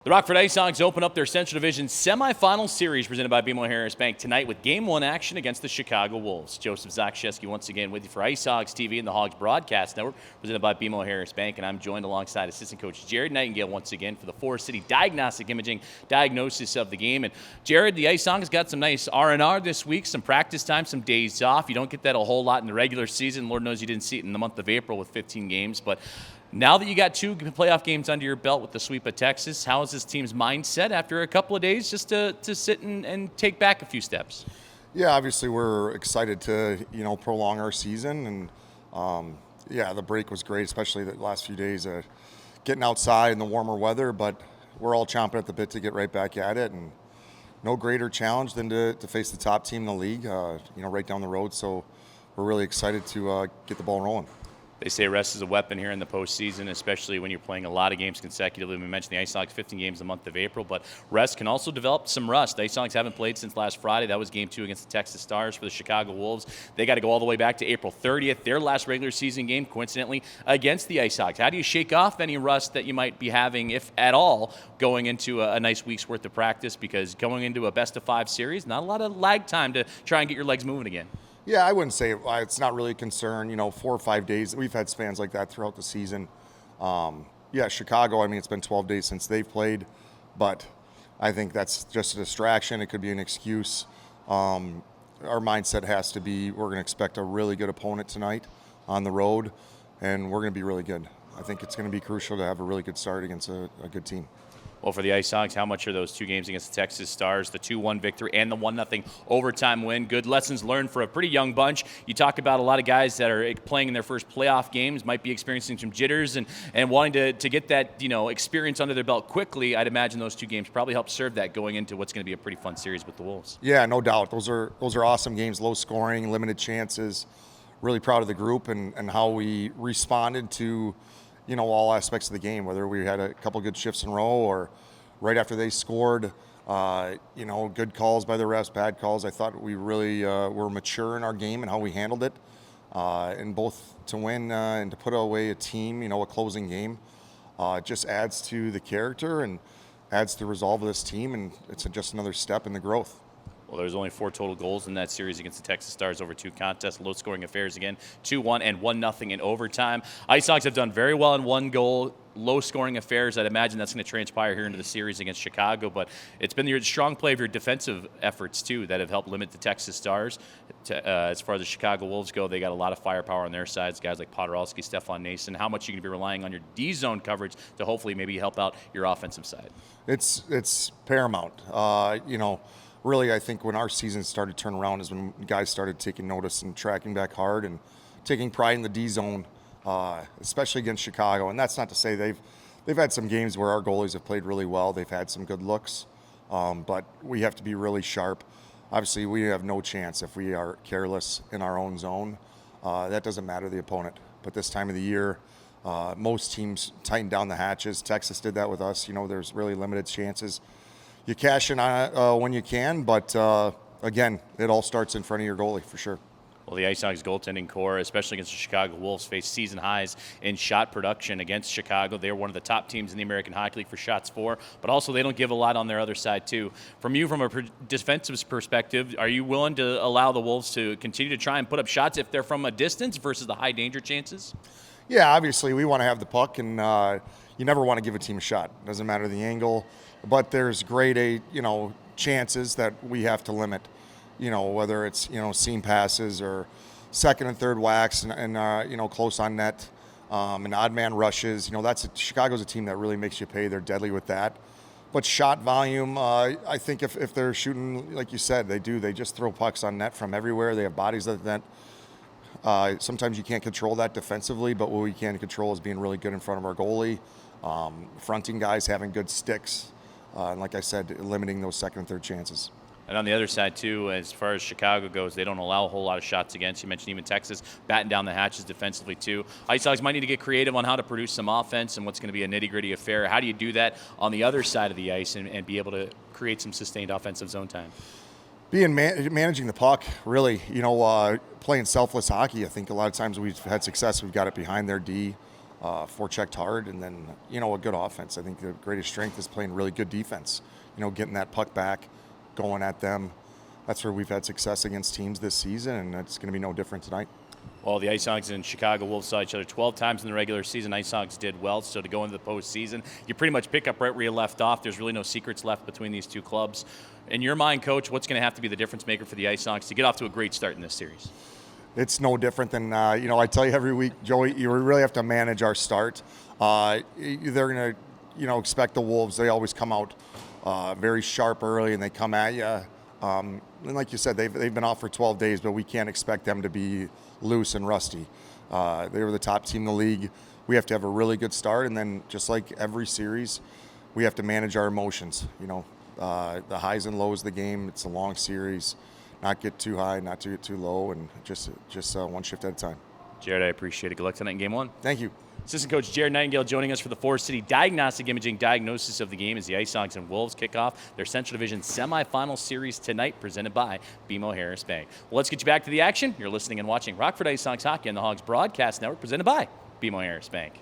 The Rockford IceHogs open up their Central Division semifinal series presented by BMO Harris Bank tonight with Game 1 action against the Chicago Wolves. Joseph Zakshesky once again with you for IceHogs TV and the Hogs Broadcast Network presented by BMO Harris Bank, and I'm joined alongside assistant coach Jared Nightingale once again for the Forest City Diagnostic Imaging diagnosis of the game. And Jared, the IceHogs got some nice R&R this week, some practice time, some days off. You don't get that a whole lot in the regular season. Lord knows you didn't see it in the month of April with 15 games, but now that you got 2 playoff games under your belt with the sweep of Texas, how is this team's mindset after a couple of days just to sit and take back a few steps? Yeah, obviously we're excited to, prolong our season. And, the break was great, especially the last few days getting outside in the warmer weather. But we're all chomping at the bit to get right back at it. And no greater challenge than to face the top team in the league, right down the road. So we're really excited to get the ball rolling. They say rest is a weapon here in the postseason, especially when you're playing a lot of games consecutively. We mentioned the IceHogs 15 games the month of April, but rest can also develop some rust. The IceHogs haven't played since last Friday. That was Game 2 against the Texas Stars for the Chicago Wolves. They got to go all the way back to April 30th, their last regular season game, coincidentally, against the IceHogs. How do you shake off any rust that you might be having, if at all, going into a nice week's worth of practice? Because going into a best-of-5 series, not a lot of lag time to try and get your legs moving again. Yeah, I wouldn't say it's not really a concern. 4 or 5 days. We've had spans like that throughout the season. Chicago, it's been 12 days since they've played, but I think that's just a distraction. It could be an excuse. Our mindset has to be we're going to expect a really good opponent tonight on the road, and we're going to be really good. I think it's going to be crucial to have a really good start against a good team. Well, for the IceHogs, how much are those 2 games against the Texas Stars, the 2-1 victory and the 1-0 overtime win? Good lessons learned for a pretty young bunch. You talk about a lot of guys that are playing in their first playoff games, might be experiencing some jitters and wanting to get that experience under their belt quickly. I'd imagine those 2 games probably help serve that going into what's going to be a pretty fun series with the Wolves. Yeah, no doubt. Those are awesome games, low scoring, limited chances. Really proud of the group and how we responded to all aspects of the game, whether we had a couple good shifts in a row or right after they scored, good calls by the refs, bad calls. I thought we really were mature in our game and how we handled it, and both to win and to put away a team, a closing game, just adds to the character and adds to the resolve of this team, and it's just another step in the growth. Well, there's only 4 total goals in that series against the Texas Stars over 2 contests. Low-scoring affairs again, 2-1 and 1-0 in overtime. IceHogs have done very well in 1 goal. Low-scoring affairs, I'd imagine that's going to transpire here into the series against Chicago, but it's been your strong play of your defensive efforts, too, that have helped limit the Texas Stars. As far as the Chicago Wolves go, they got a lot of firepower on their sides, guys like Podorowski, Stefan Nason. How much are you going to be relying on your D-zone coverage to hopefully maybe help out your offensive side? It's paramount. Really, I think when our season started to turn around is when guys started taking notice and tracking back hard and taking pride in the D-zone, especially against Chicago. And that's not to say they've had some games where our goalies have played really well. They've had some good looks, but we have to be really sharp. Obviously, we have no chance if we are careless in our own zone. That doesn't matter the opponent. But this time of the year, most teams tighten down the hatches. Texas did that with us. There's really limited chances. You cash in on it when you can, but again, it all starts in front of your goalie for sure. Well, the IceHogs goaltending core, especially against the Chicago Wolves, faced season highs in shot production against Chicago. They're one of the top teams in the American Hockey League for shots for, but also they don't give a lot on their other side too. From a defensive perspective, are you willing to allow the Wolves to continue to try and put up shots if they're from a distance versus the high danger chances? Yeah, obviously we want to have the puck, and you never want to give a team a shot. It doesn't matter the angle, but there's grade A, chances that we have to limit. Whether it's seam passes or second and third whacks and close on net, and odd man rushes. Chicago's a team that really makes you pay. They're deadly with that. But shot volume, I think if they're shooting, like you said, they do. They just throw pucks on net from everywhere. They have bodies at the net. Sometimes you can't control that defensively, but what we can control is being really good in front of our goalie, fronting guys, having good sticks, and like I said, limiting those second and third chances. And on the other side, too, as far as Chicago goes, they don't allow a whole lot of shots against. You mentioned even Texas batting down the hatches defensively, too. IceHogs might need to get creative on how to produce some offense and what's going to be a nitty-gritty affair. How do you do that on the other side of the ice and be able to create some sustained offensive zone time? Managing the puck, really, playing selfless hockey. I think a lot of times we've had success. We've got it behind their D. forechecked hard, and then, a good offense. I think the greatest strength is playing really good defense, getting that puck back, going at them. That's where we've had success against teams this season, and it's going to be no different tonight. Well, the IceHogs and Chicago Wolves saw each other 12 times in the regular season. IceHogs did well, so to go into the postseason, you pretty much pick up right where you left off. There's really no secrets left between these two clubs. In your mind, Coach, what's going to have to be the difference maker for the IceHogs to get off to a great start in this series? It's no different than, I tell you every week, Joey, you really have to manage our start. They're going to, expect the Wolves. They always come out very sharp early, and they come at you. And like you said, they've been off for 12 days, but we can't expect them to be loose and rusty. They were the top team in the league. We have to have a really good start, and then just like every series, we have to manage our emotions. The highs and lows of the game. It's a long series. Not get too high, not to get too low, and just one shift at a time. Jared, I appreciate it. Good luck tonight in Game 1. Thank you. Assistant Coach Jared Nightingale joining us for the Forest City Diagnostic Imaging diagnosis of the game as the IceHogs and Wolves kick off their Central Division semifinal series tonight, presented by BMO Harris Bank. Well, let's get you back to the action. You're listening and watching Rockford IceHogs Hockey on the Hogs Broadcast Network, presented by BMO Harris Bank.